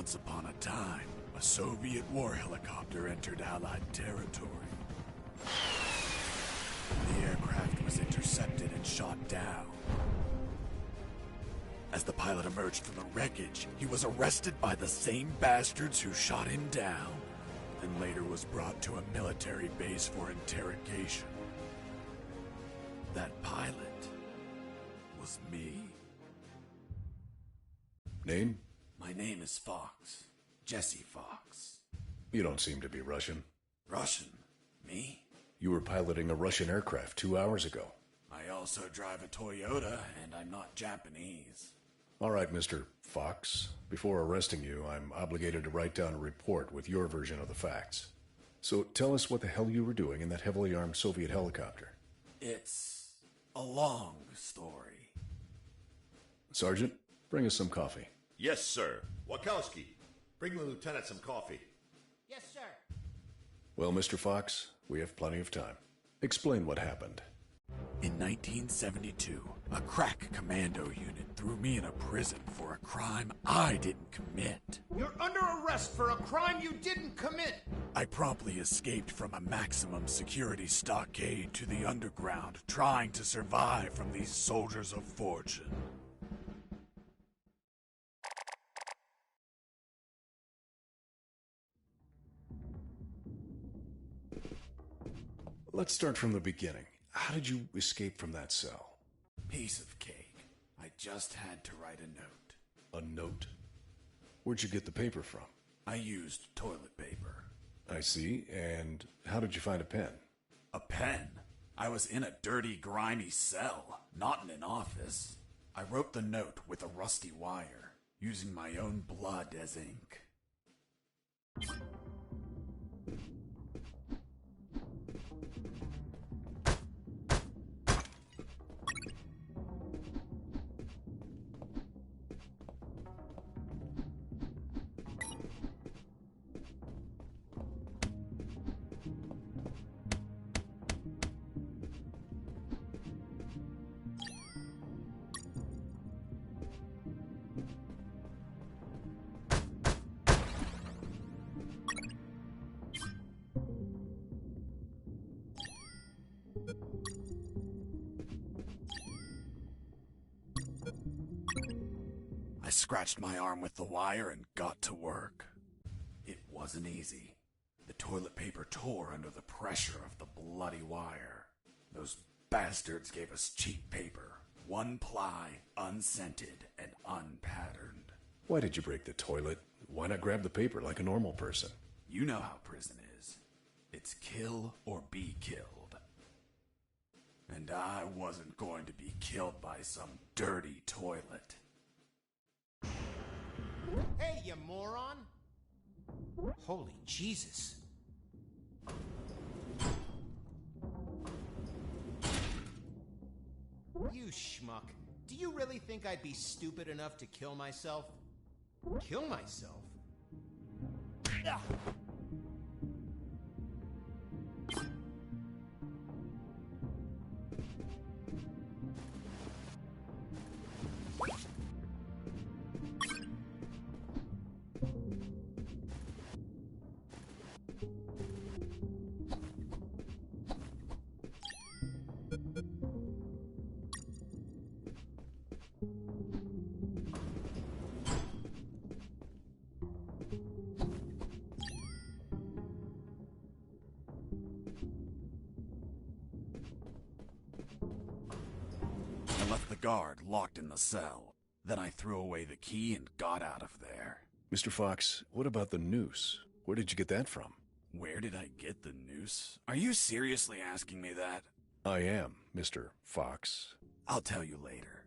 Once upon a time, a Soviet war helicopter entered Allied territory. The aircraft was intercepted and shot down. As the pilot emerged from the wreckage, he was arrested by the same bastards who shot him down, and later was brought to a military base for interrogation. That pilot was me. Name? My name is Fox. Jesse Fox. You don't seem to be Russian. Russian? Me? You were piloting a Russian aircraft 2 hours ago. I also drive a Toyota, and I'm not Japanese. All right, Mr. Fox. Before arresting you, I'm obligated to write down a report with your version of the facts. So tell us what the hell you were doing in that heavily armed Soviet helicopter. It's a long story. Sergeant, bring us some coffee. Yes, sir. Wachowski, bring the lieutenant some coffee. Yes, sir. Well, Mr. Fox, we have plenty of time. Explain what happened. In 1972, a crack commando unit threw me in a prison for a crime I didn't commit. You're under arrest for a crime you didn't commit. I promptly escaped from a maximum security stockade to the underground, trying to survive from these soldiers of fortune. Let's start from the beginning. How did you escape from that cell? Piece of cake. I just had to write a note. A note? Where'd you get the paper from? I used toilet paper. I see. And how did you find a pen? A pen? I was in a dirty, grimy cell, not in an office. I wrote the note with a rusty wire, using my own blood as ink. I scratched my arm with the wire and got to work. It wasn't easy. The toilet paper tore under the pressure of the bloody wire. Those bastards gave us cheap paper, one ply, unscented, and unpatterned. Why did you break the toilet? Why not grab the paper like a normal person? You know how prison is. It's kill or be killed. And I wasn't going to be killed by some dirty toilet. Hey, you moron! Holy Jesus. You schmuck. Do you really think I'd be stupid enough to kill myself? Kill myself? Ugh. I left the guard locked in the cell. Then I threw away the key and got out of there. Mr. Fox, what about the noose? Where did you get that from? Where did I get the noose? Are you seriously asking me that? I am, Mr. Fox. I'll tell you later.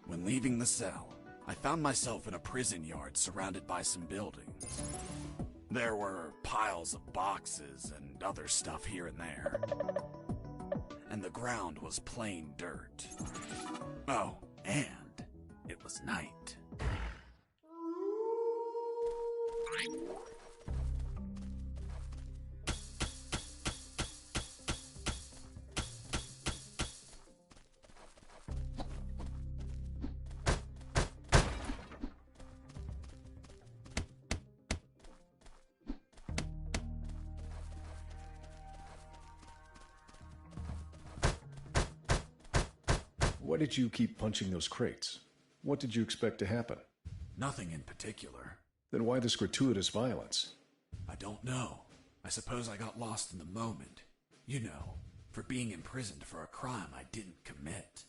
When leaving the cell, I found myself in a prison yard surrounded by some buildings. There were piles of boxes and other stuff here and there. And the ground was plain dirt. Oh, and it was night. Why did you keep punching those crates? What did you expect to happen? Nothing in particular. Then why this gratuitous violence? I don't know. I suppose I got lost in the moment. You know, for being imprisoned for a crime I didn't commit.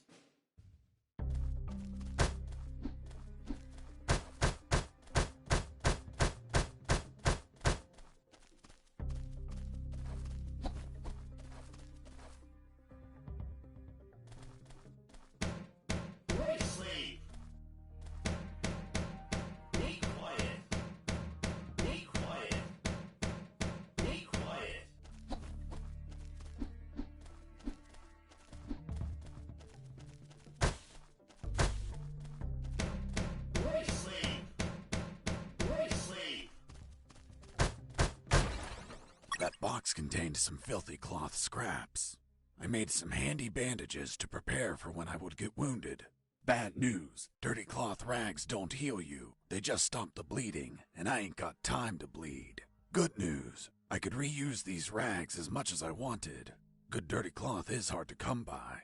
That box contained some filthy cloth scraps. I made some handy bandages to prepare for when I would get wounded. Bad news, dirty cloth rags don't heal you. They just stop the bleeding, and I ain't got time to bleed. Good news, I could reuse these rags as much as I wanted. Good dirty cloth is hard to come by.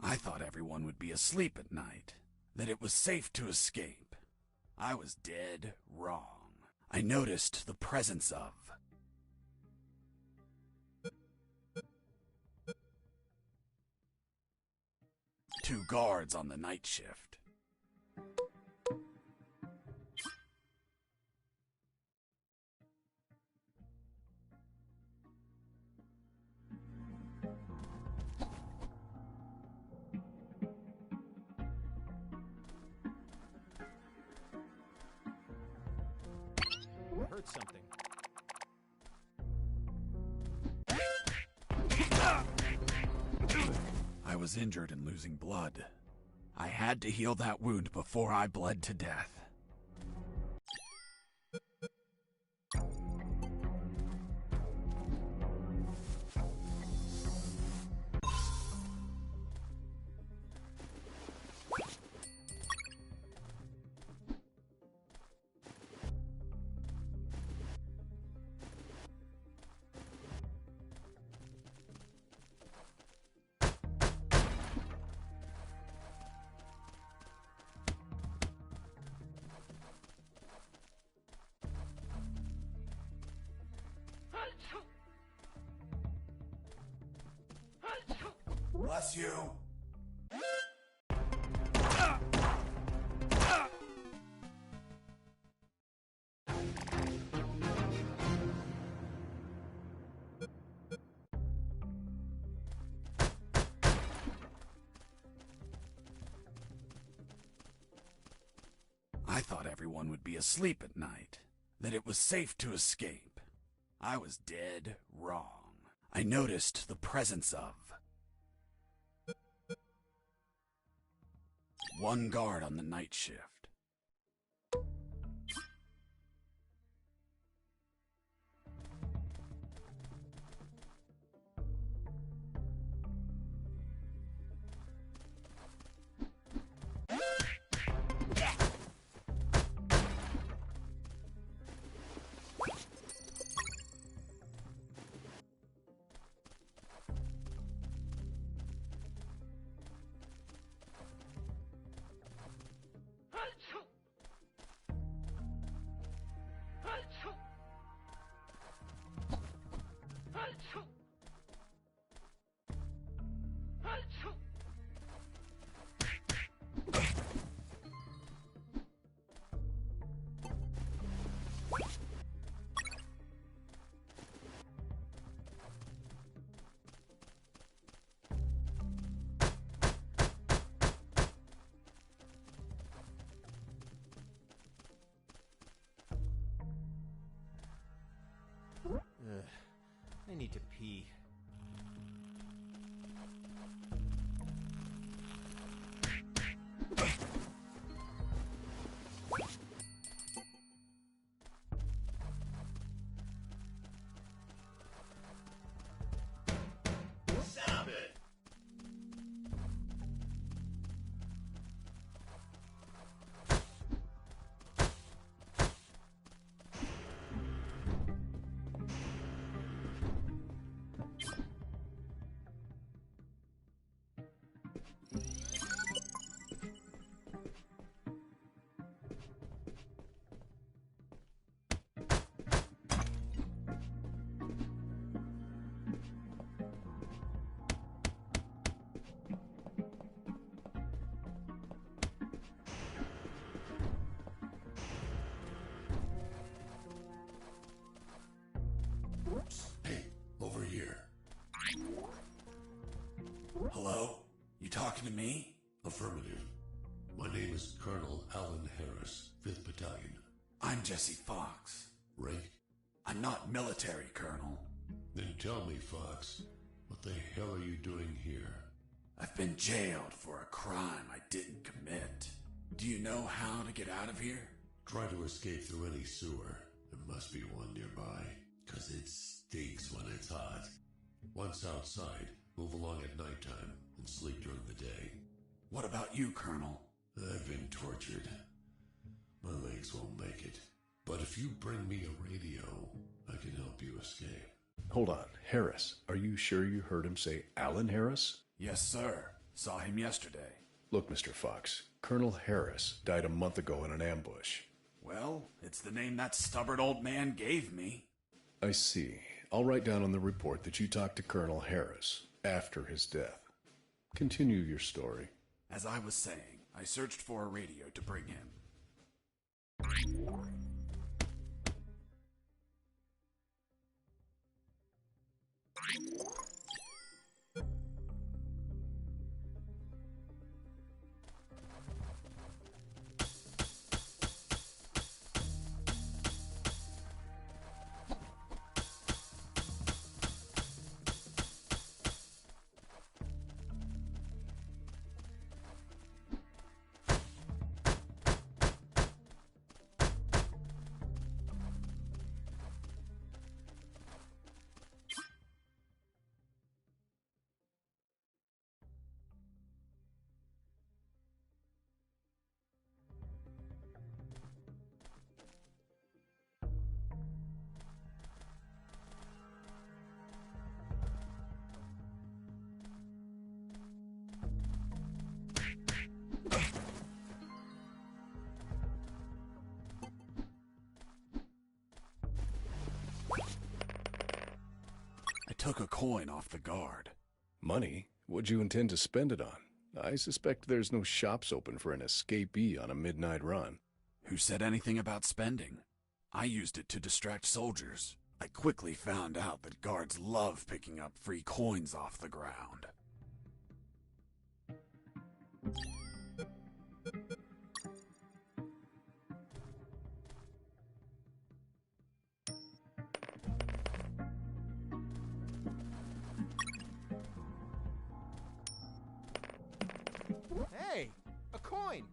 I thought everyone would be asleep at night, that it was safe to escape. I was dead wrong. I noticed the presence of two guards on the night shift. I heard something. I was injured and losing blood. I had to heal that wound before I bled to death. Bless you. I thought everyone would be asleep at night, that it was safe to escape. I was dead wrong. I noticed the presence of one guard on the night shift. need to pee. Stop it! Hey, over here. Hello? You talking to me? Affirmative. My name is Colonel Alan Harris, 5th Battalion. I'm Jesse Fox. Rank? I'm not military, Colonel. Then tell me, Fox, what the hell are you doing here? I've been jailed for a crime I didn't commit. Do you know how to get out of here? Try to escape through any sewer. There must be one nearby, 'cause it stinks when it's hot. Once outside, move along at nighttime and sleep during the day. What about you, Colonel? I've been tortured. My legs won't make it. But if you bring me a radio, I can help you escape. Hold on. Harris, are you sure you heard him say Alan Harris? Yes, sir. Saw him yesterday. Look, Mr. Fox, Colonel Harris died a month ago in an ambush. Well, it's the name that stubborn old man gave me. I see. I'll write down on the report that you talked to Colonel Harris after his death. Continue your story. As I was saying, I searched for a radio to bring him. I took a coin off the guard. Money? What'd you intend to spend it on? I suspect there's no shops open for an escapee on a midnight run. Who said anything about spending? I used it to distract soldiers. I quickly found out that guards love picking up free coins off the ground. Hey, a coin!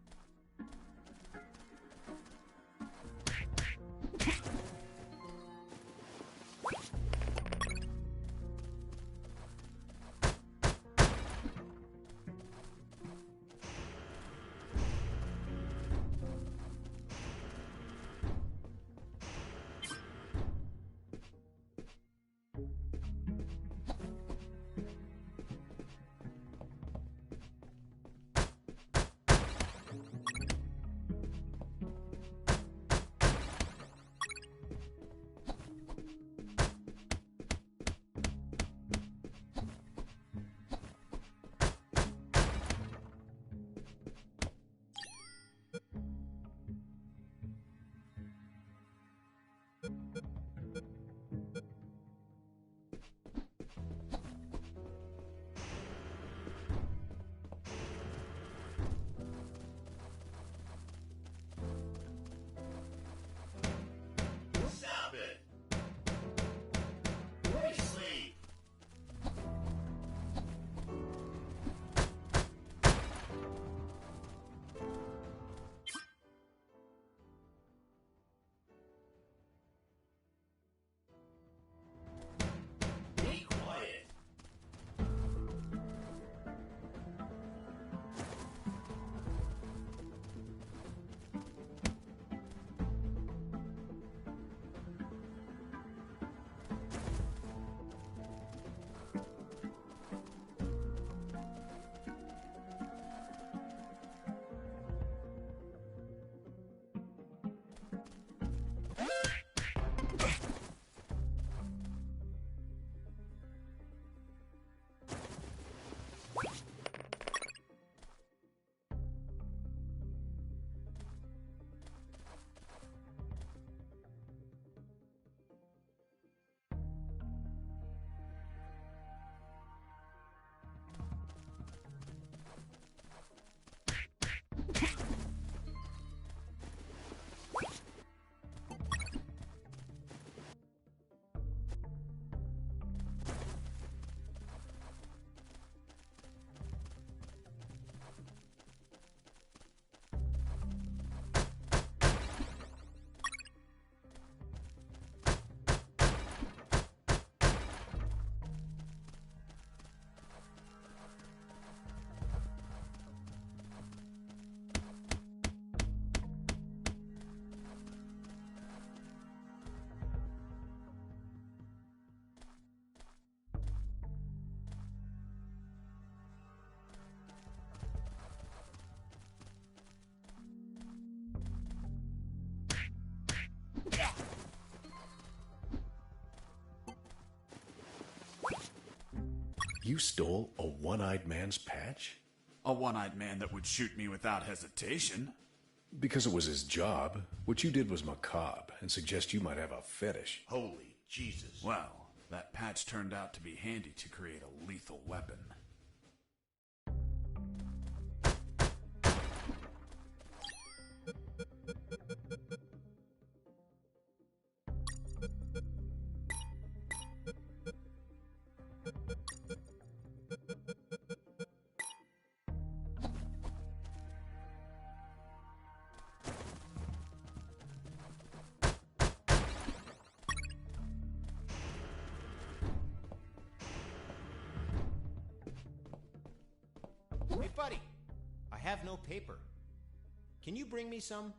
You stole a one-eyed man's patch? A one-eyed man that would shoot me without hesitation. Because it was his job. What you did was macabre and suggest you might have a fetish. Holy Jesus. Well, that patch turned out to be handy to create a lethal weapon. Hey, buddy. I have no paper. Can you bring me some?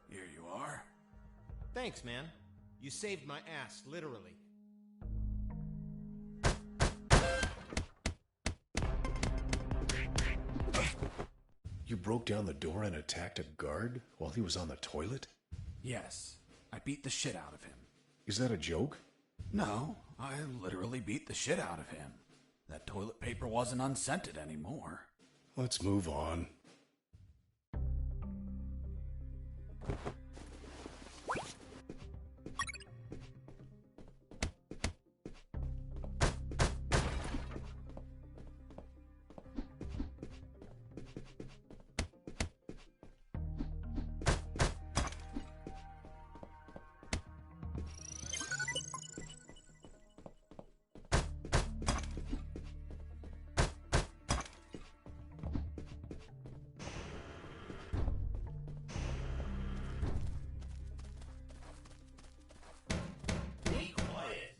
Here you are. Thanks, man. You saved my ass, literally. You broke down the door and attacked a guard while he was on the toilet? Yes, I beat the shit out of him. Is that a joke? No, I literally beat the shit out of him. That toilet paper wasn't unscented anymore. Let's move on. Be quiet.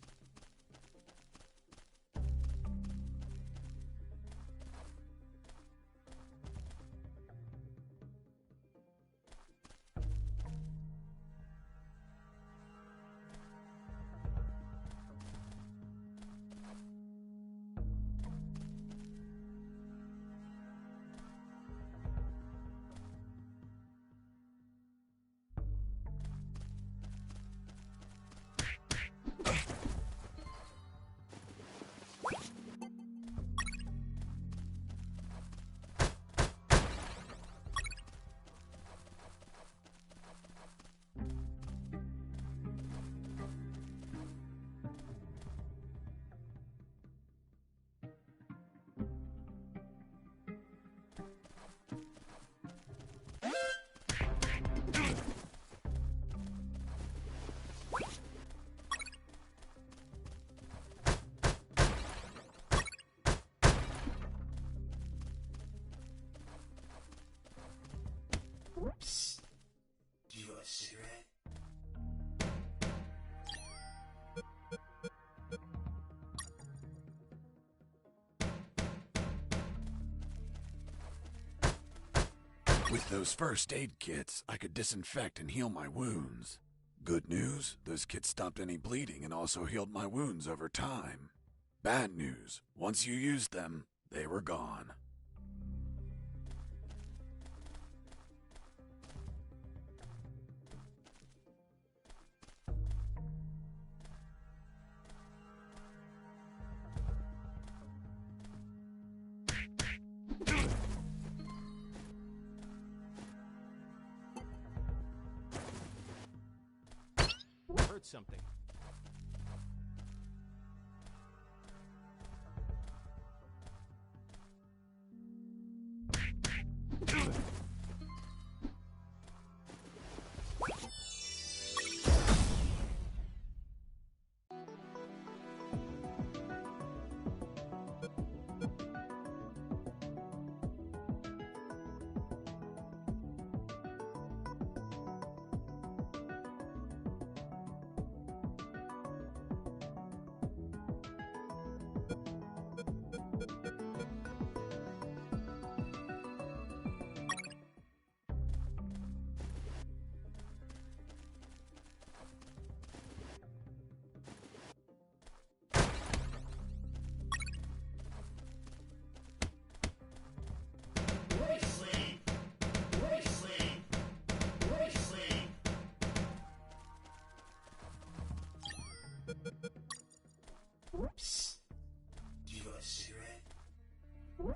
Psst. Do you want a cigarette? With those first aid kits, I could disinfect and heal my wounds. Good news, those kits stopped any bleeding and also healed my wounds over time. Bad news, once you used them, they were gone. Heard something.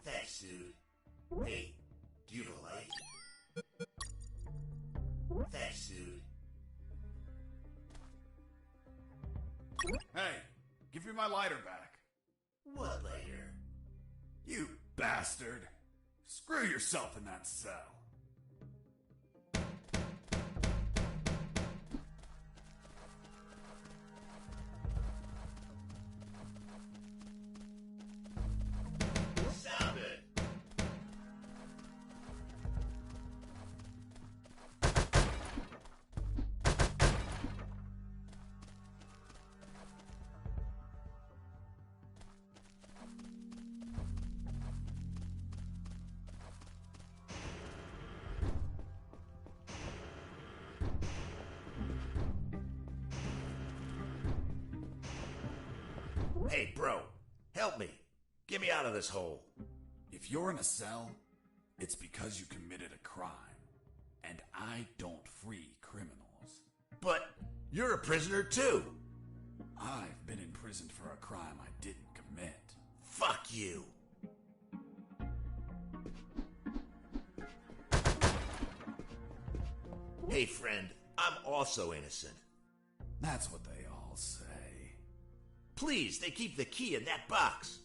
Thanks, dude. Hey, do you have a light? Thanks, dude. Hey, give me my lighter back. What later? You bastard. Screw yourself in that cell. Sound it! Hey, bro, help me. Get me out of this hole. If you're in a cell, it's because you committed a crime. And I don't free criminals. But you're a prisoner too. I've been imprisoned for a crime I didn't commit. Fuck you. Hey, friend, I'm also innocent. That's what they all say. Please, they keep the key in that box.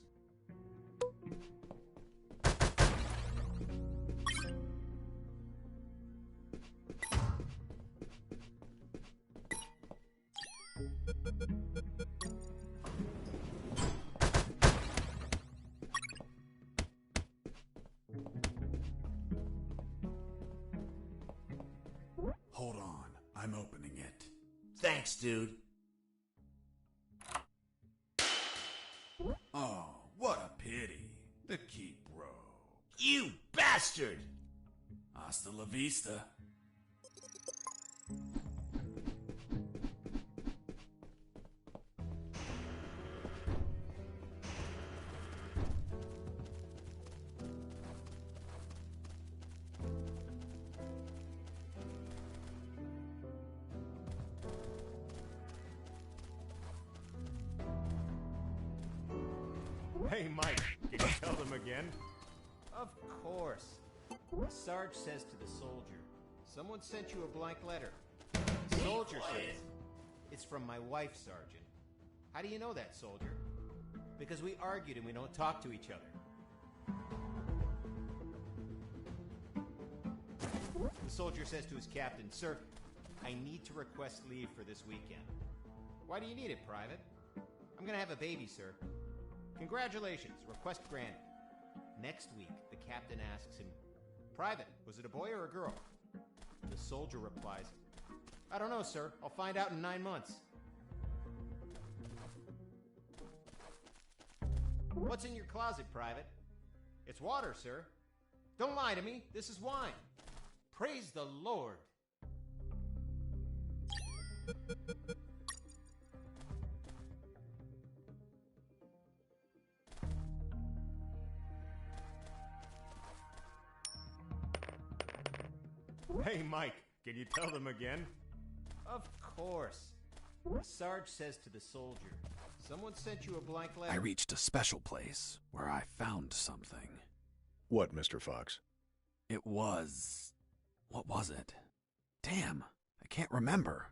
Hold on, I'm opening it. Thanks, dude. Oh, what a pity. The key broke. You bastard! Hasta la vista. Hey, Mike, can you tell them again? Of course. The Sarge says to the soldier, someone sent you a blank letter. The soldier says, it's from my wife, Sergeant. How do you know that, soldier? Because we argued and we don't talk to each other. The soldier says to his captain, sir, I need to request leave for this weekend. Why do you need it, Private? I'm gonna have a baby, sir. Congratulations, request granted. Next week, the captain asks him, Private, was it a boy or a girl? The soldier replies, I don't know, sir. I'll find out in 9 months. What's in your closet, Private? It's water, sir. Don't lie to me. This is wine. Praise the Lord. Hey, Mike, can you tell them again? Of course. The Sarge says to the soldier, someone sent you a blank letter. I reached a special place where I found something. What, Mr. Fox? It was... what was it? Damn, I can't remember.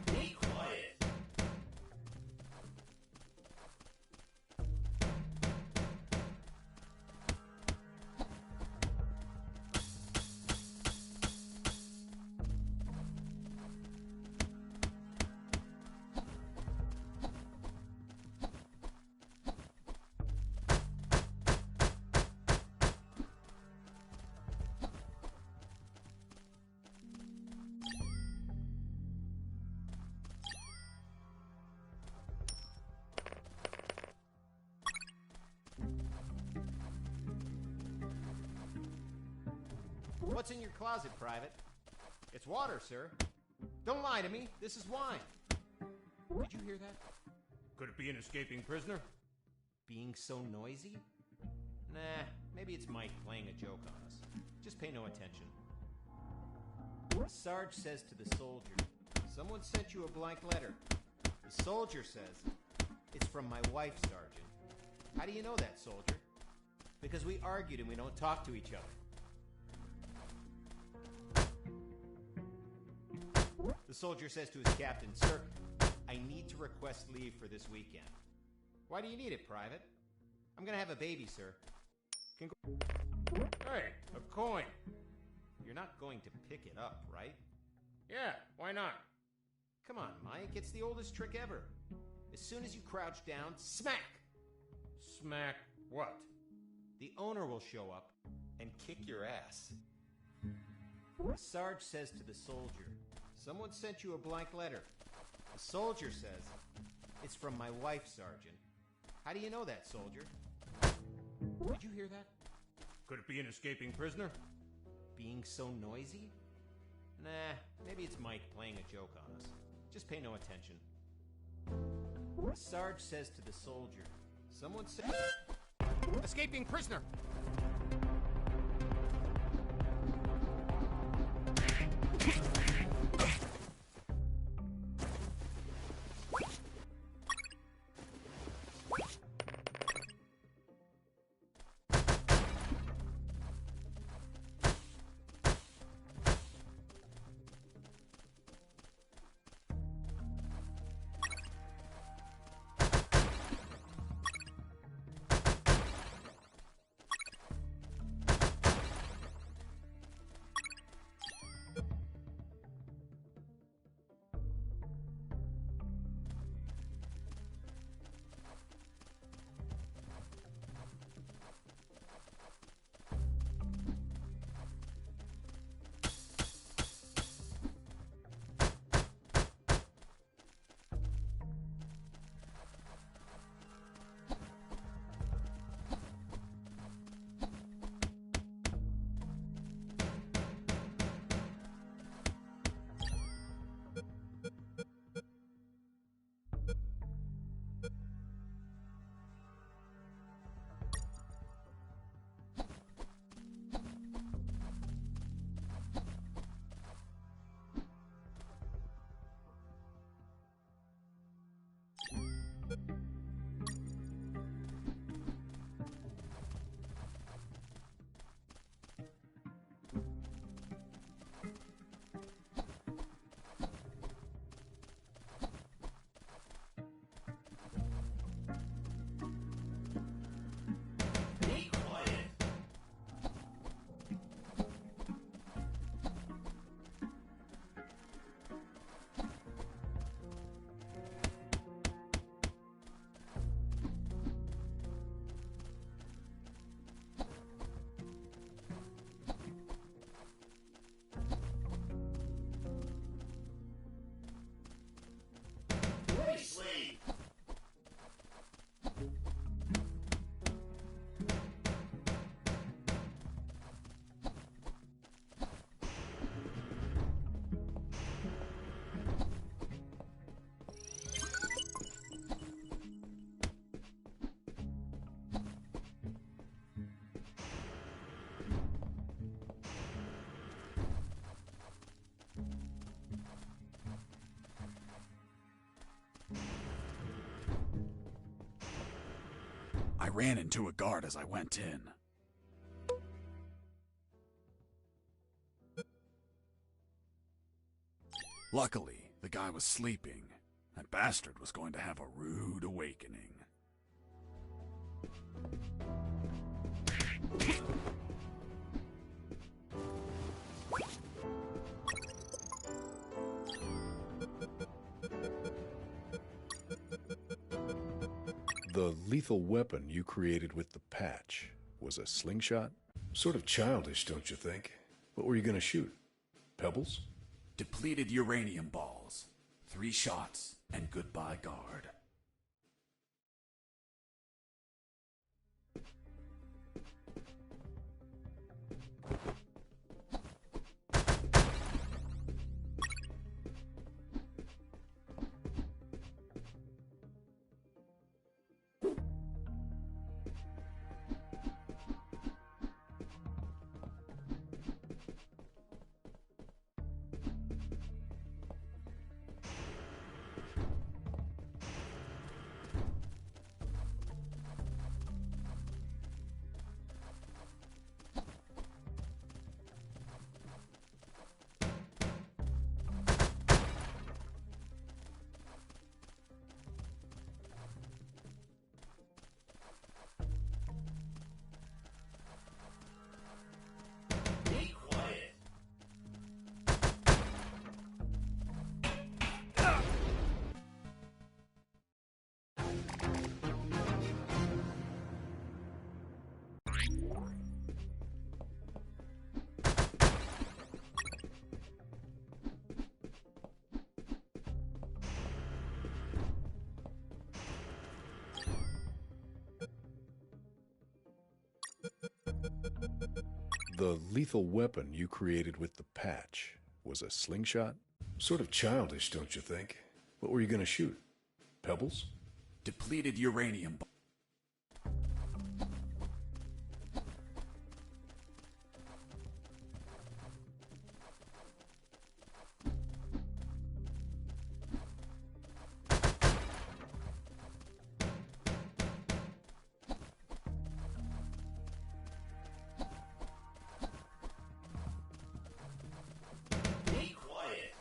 Be quiet. What's in your closet, Private? It's water, sir. Don't lie to me. This is wine. Did you hear that? Could it be an escaping prisoner? Being so noisy? Nah, maybe it's Mike playing a joke on us. Just pay no attention. The Sarge says to the soldier, someone sent you a blank letter. The soldier says, it's from my wife, Sergeant. How do you know that, soldier? Because we argued and we don't talk to each other. The soldier says to his captain, "Sir, I need to request leave for this weekend." "Why do you need it, Private?" "I'm gonna have a baby, sir." Hey, a coin. You're not going to pick it up, right? Yeah, why not? Come on, Mike, it's the oldest trick ever. As soon as you crouch down, smack! Smack what? The owner will show up and kick your ass. The Sarge says to the soldier, "Someone sent you a blank letter." The soldier says, "It's from my wife, Sergeant." How do you know that, soldier? Did you hear that? Could it be an escaping prisoner? Being so noisy? Nah, maybe it's Mike playing a joke on us. Just pay no attention. The Sarge says to the soldier, "Someone said..." Escaping prisoner! I ran into a guard as I went in. Luckily, the guy was sleeping. That bastard was going to have a rude awakening. The lethal weapon you created with the patch was a slingshot? Sort of childish, don't you think? What were you going to shoot? Pebbles? Depleted uranium balls. 3 shots, and goodbye, guard. The lethal weapon you created with the patch was a slingshot? Sort of childish, don't you think? What were you gonna shoot? Pebbles? Depleted uranium. Be quiet.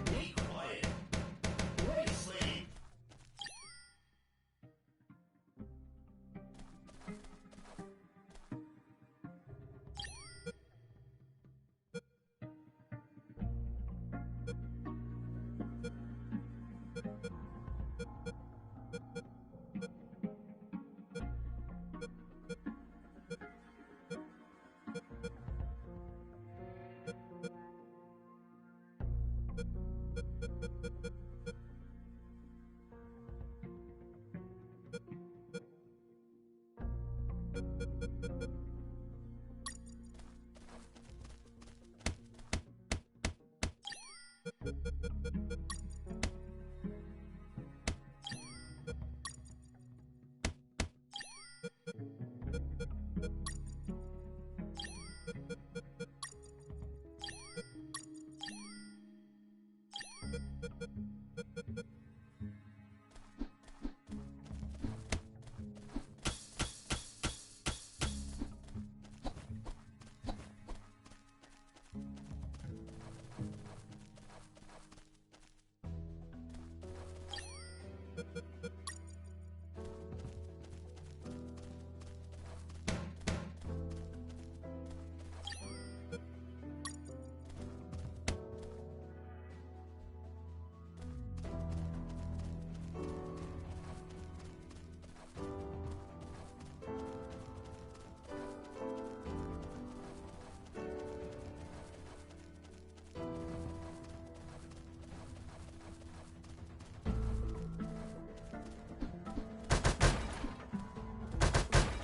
Be quiet. Go to sleep.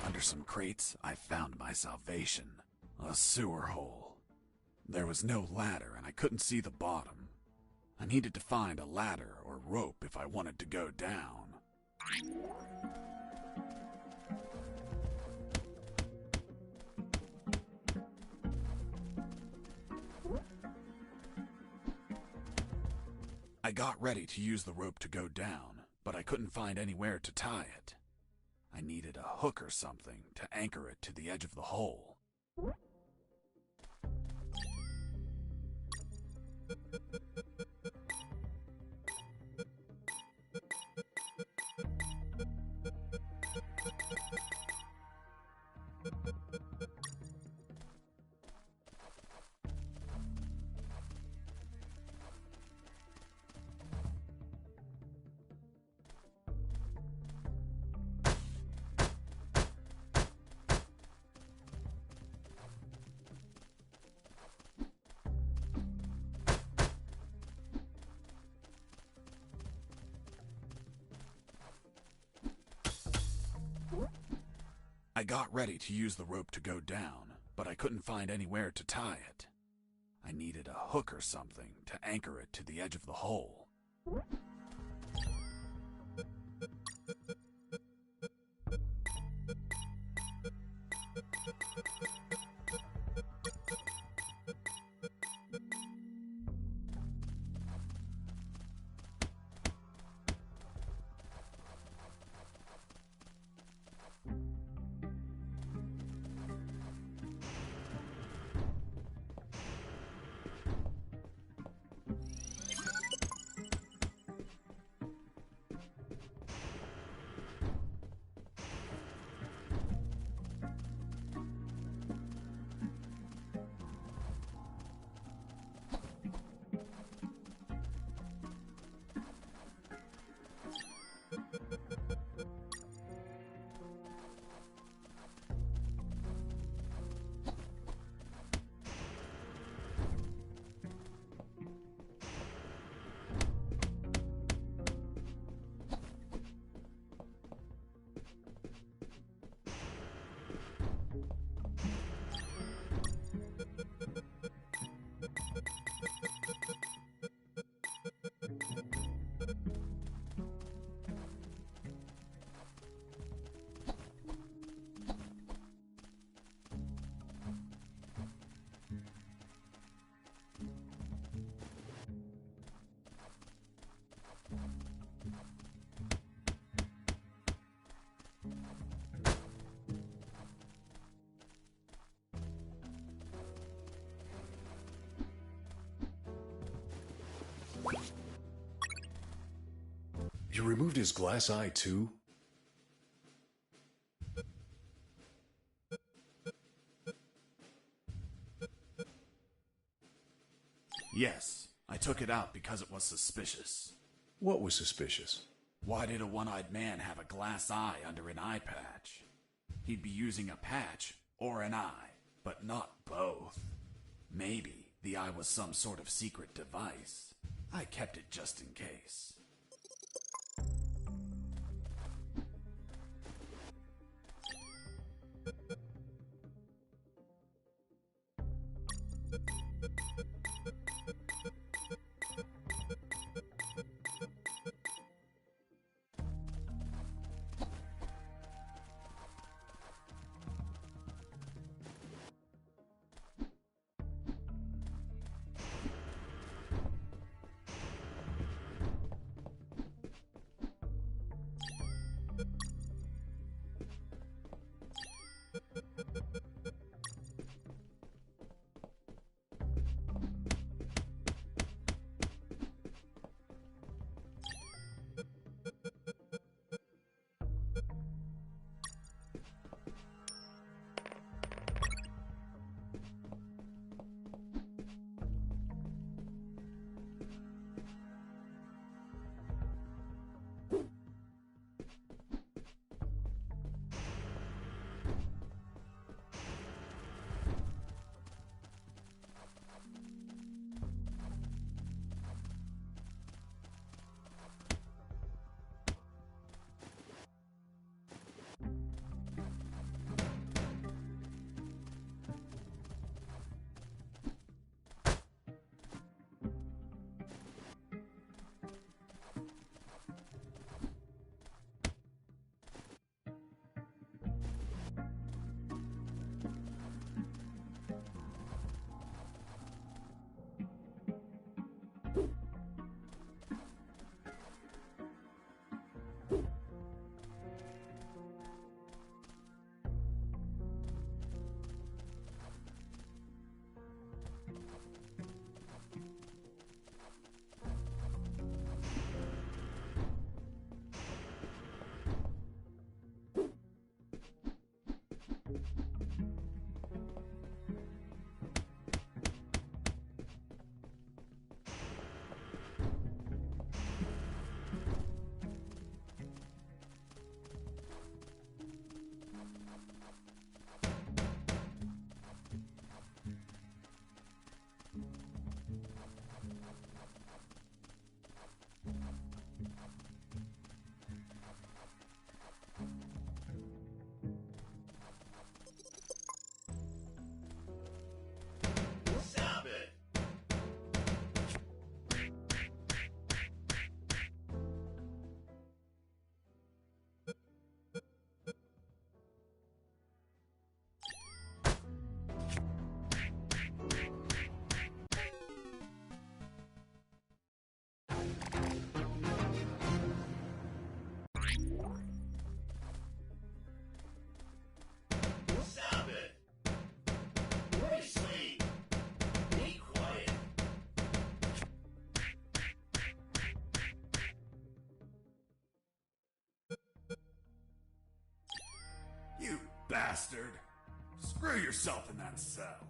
Under some crates, I found my salvation. A sewer hole. There was no ladder and I couldn't see the bottom. I needed to find a ladder or rope if I wanted to go down. I got ready to use the rope to go down, but I couldn't find anywhere to tie it. I needed a hook or something to anchor it to the edge of the hole. I got ready to use the rope to go down, but I couldn't find anywhere to tie it. I needed a hook or something to anchor it to the edge of the hole. You removed his glass eye, too? Yes, I took it out because it was suspicious. What was suspicious? Why did a one-eyed man have a glass eye under an eye patch? He'd be using a patch or an eye, but not both. Maybe the eye was some sort of secret device. I kept it just in case. Stop it! Stop it! Hey, sweet! Be quiet! You bastard! Screw yourself in that cell.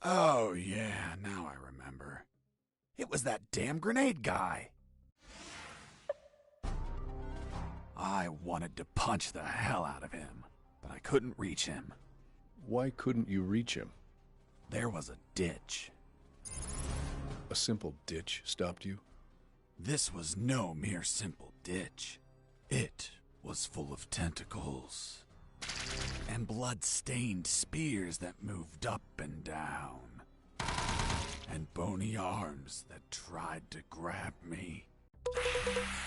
Oh, yeah, now I remember. It was that damn grenade guy. I wanted to punch the hell out of him, but I couldn't reach him. Why couldn't you reach him? There was a ditch. A simple ditch stopped you? This was no mere simple ditch. It was full of tentacles and blood-stained spears that moved up and down, and bony arms that tried to grab me,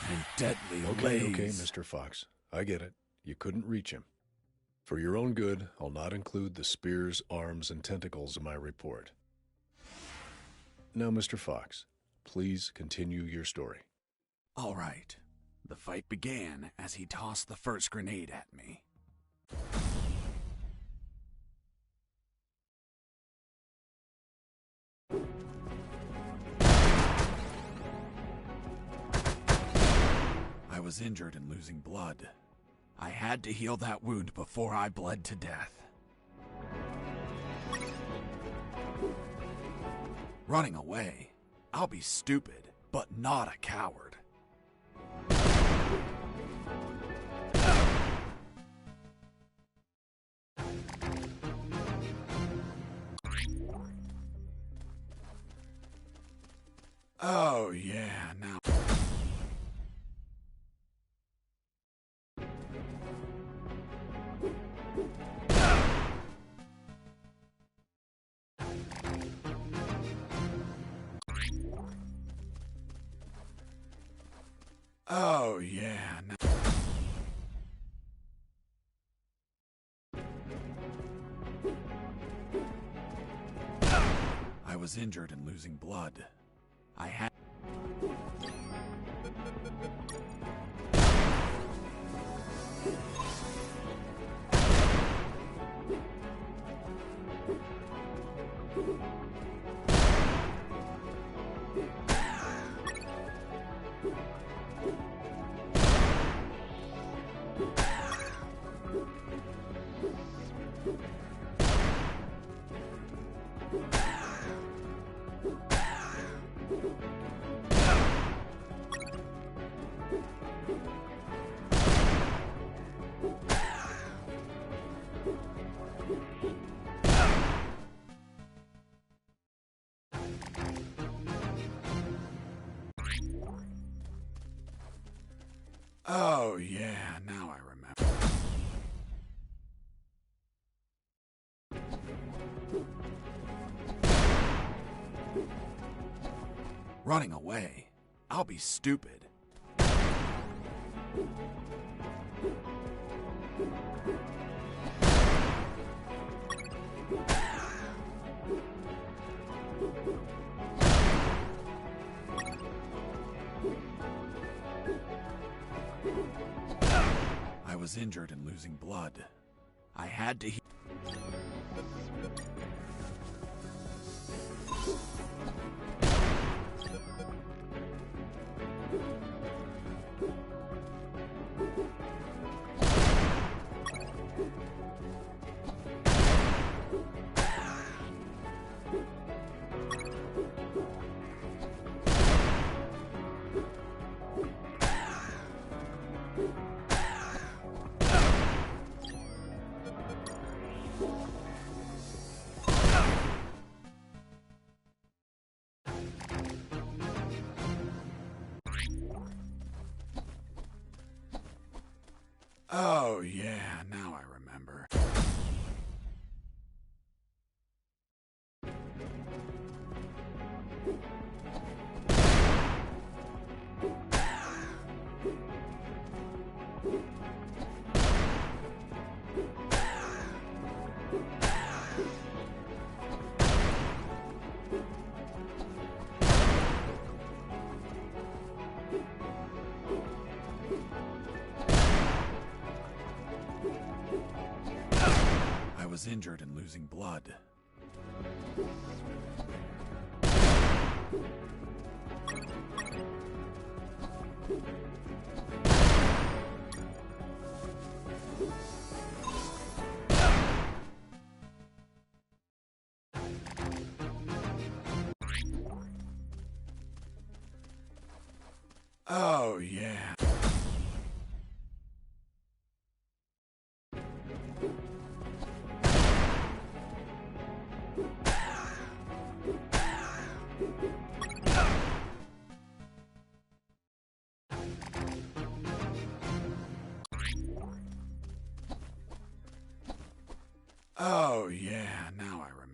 and deadly Okay, lays. Mr. Fox. I get it. You couldn't reach him. For your own good, I'll not include the spears, arms, and tentacles in my report. Now, Mr. Fox, please continue your story. All right. The fight began as he tossed the first grenade at me. I was injured and losing blood. I had to heal that wound before I bled to death. Running away. I'll be stupid, but not a coward. Oh yeah, now... Oh yeah, now... I was injured and losing blood. I had... Oh yeah, now I remember. Running away. I'll be stupid. I was injured and losing blood. I had to... Oh yeah, now I remember. I was injured and losing blood. Oh yeah. Oh yeah, now I remember.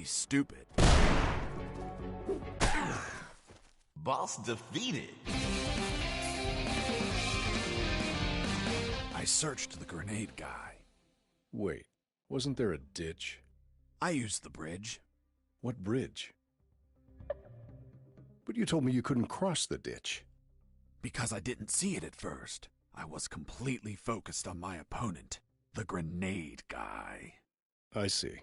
be stupid. Boss defeated. I searched the grenade guy. Wait, wasn't there a ditch? I used the bridge. What bridge? But you told me you couldn't cross the ditch. Because I didn't see it at first. I was completely focused on my opponent, the grenade guy. I see.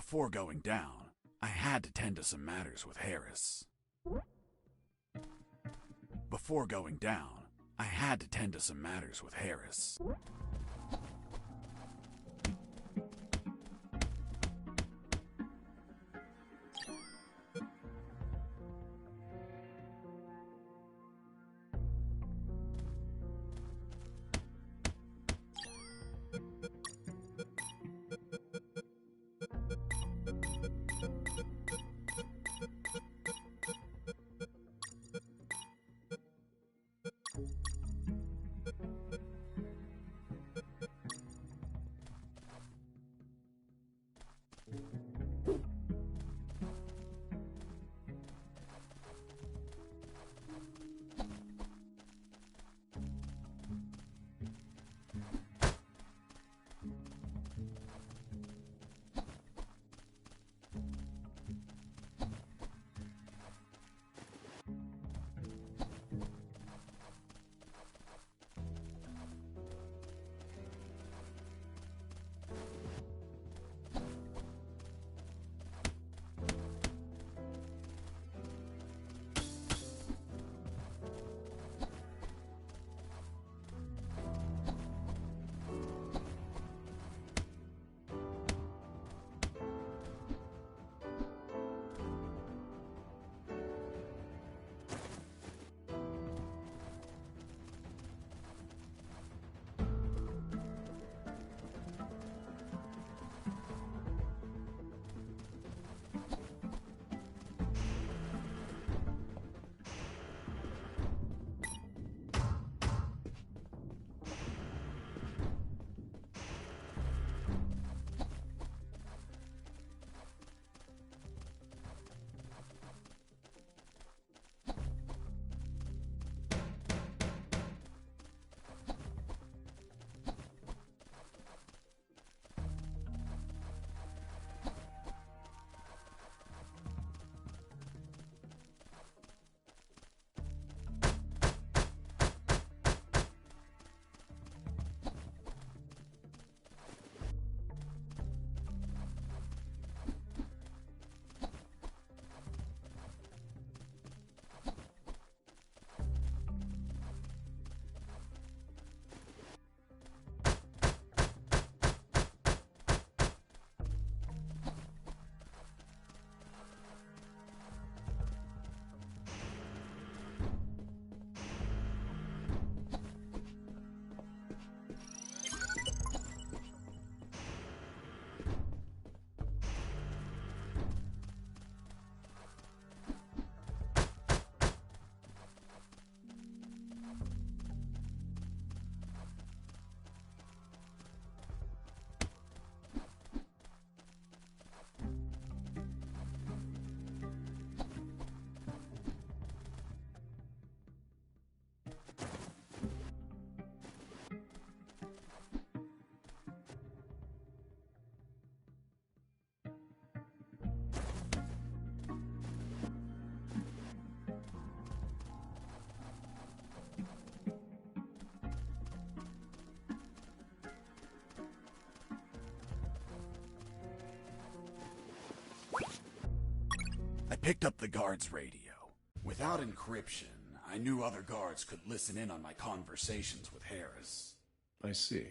Before going down, I had to tend to some matters with Harris. Before going down, I had to tend to some matters with Harris. picked up the guard's radio. Without encryption, I knew other guards could listen in on my conversations with Harris. I see.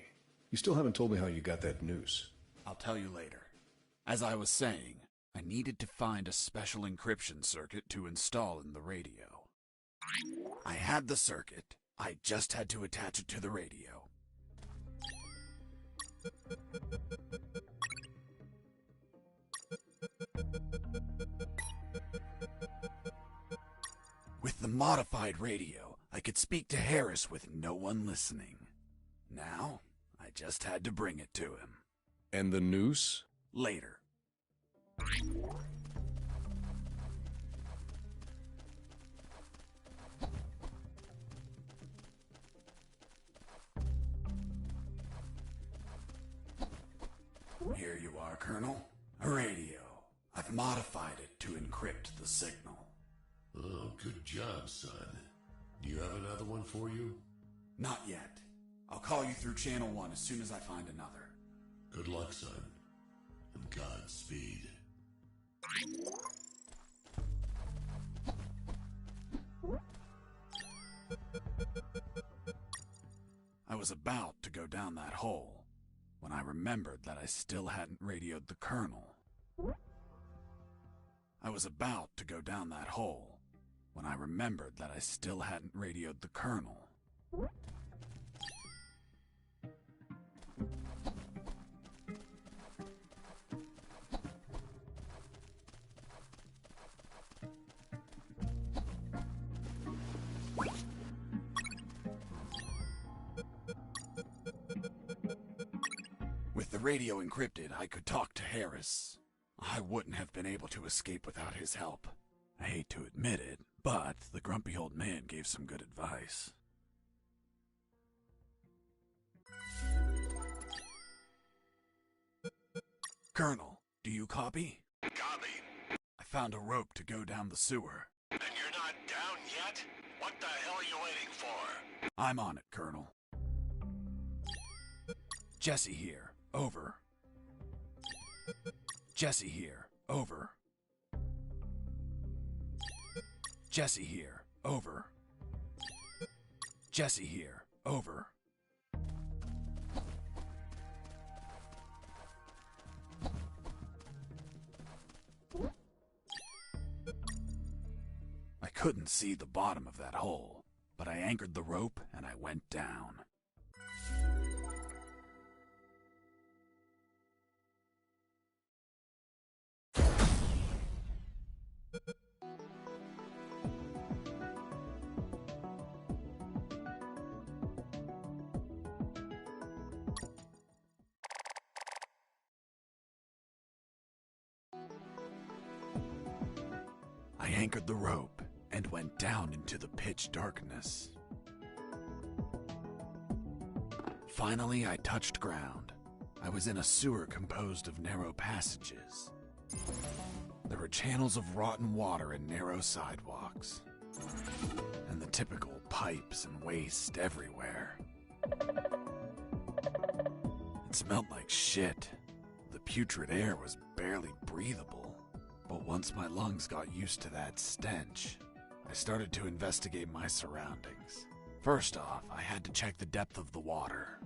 You still haven't told me how you got that noose. I'll tell you later. As I was saying, I needed to find a special encryption circuit to install in the radio. I had the circuit. I just had to attach it to the radio. With the modified radio, I could speak to Harris with no one listening. Now, I just had to bring it to him. And the noose? Later. Here you are, Colonel. A radio. I've modified it to encrypt the signal. Oh, good job, son. Do you have another one for you? Not yet. I'll call you through Channel 1 as soon as I find another. Good luck, son. And Godspeed. I was about to go down that hole when I remembered that I still hadn't radioed the Colonel. I was about to go down that hole when I remembered that I still hadn't radioed the Colonel. With the radio encrypted, I could talk to Harris. I wouldn't have been able to escape without his help. I hate to admit it, but the grumpy old man gave some good advice. Colonel, do you copy? Copy. I found a rope to go down the sewer. And you're not down yet? What the hell are you waiting for? I'm on it, Colonel. Jesse here. Over. Jesse here. Over. Jesse here. Over. Jesse here. Over. I couldn't see the bottom of that hole, but I anchored the rope and I went down. I anchored the rope and went down into the pitch darkness. Finally, I touched ground. I was in a sewer composed of narrow passages. There were channels of rotten water and narrow sidewalks, and the typical pipes and waste everywhere. It smelled like shit. The putrid air was barely breathable. But once my lungs got used to that stench, I started to investigate my surroundings. First off, I had to check the depth of the water.